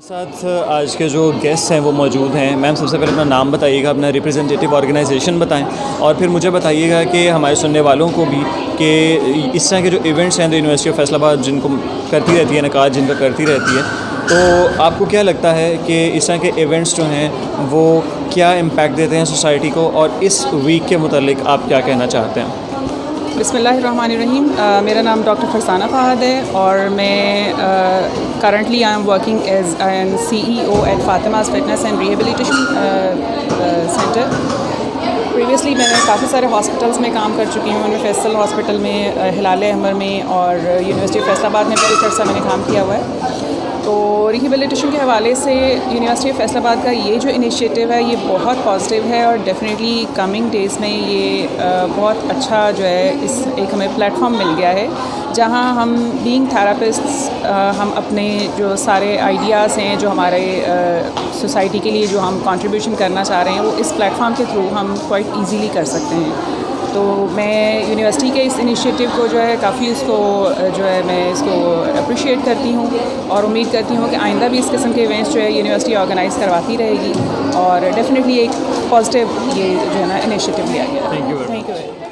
साथ आज के जो गेस्ट हैं वो मौजूद हैं। मैम सबसे पहले अपना नाम बताइएगा, अपना रिप्रेजेंटेटिव ऑर्गेनाइजेशन बताएं और फिर मुझे बताइएगा कि हमारे सुनने वालों को भी कि इस तरह के जो इवेंट्स हैं यूनिवर्सिटी ऑफ फैसलाबाद जिनको करती रहती है, नकाद जिनका करती रहती है, तो आपको क्या लगता है कि इस तरह के इवेंट्स जो हैं वो क्या इम्पैक्ट देते हैं सोसाइटी को, और इस वीक के मुतालिक आप क्या कहना चाहते हैं? बिस्मिल्लाहिर्रहमानिर्रहीम। मेरा नाम डॉक्टर फरसाना फ़ाहद है और मैं currently I am working as an CEO at Fatima's fitness and rehabilitation centre. Previously मैंने काफ़ी सारे हॉस्पिटल्स में काम कर चुकी हूँ। उनमें फैसल हॉस्पिटल में, हिलाल अहमर में और यूनिवर्सिटी ऑफ फैसलाबाद में भी कुछ अर्सा मैंने काम किया हुआ है। तो रिहेबिलिटेशन के हवाले से यूनिवर्सिटी ऑफ फैसलाबाद का ये जो इनिशिएटिव है ये बहुत पॉजिटिव है और डेफिनेटली कमिंग डेज़ में ये बहुत अच्छा जो है इस एक हमें प्लेटफॉर्म मिल गया है जहाँ हम बीइंग थेरापिस्ट्स हम अपने जो सारे आइडियाज़ हैं जो हमारे सोसाइटी के लिए जो हम कंट्रीब्यूशन करना चाह रहे हैं वो इस प्लेटफॉर्म के थ्रू हम क्वाइट ईजीली कर सकते हैं। तो मैं यूनिवर्सिटी के इस इनिशिएटिव को जो है काफ़ी उसको जो है मैं इसको अप्रिशिएट करती हूँ और उम्मीद करती हूँ कि आइंदा भी इस किस्म के इवेंट्स जो है यूनिवर्सिटी ऑर्गेनाइज़ करवाती रहेगी और डेफिनेटली एक पॉजिटिव ये जो है ना इनिशिएटिव लिया गया। Thank you. Thank you.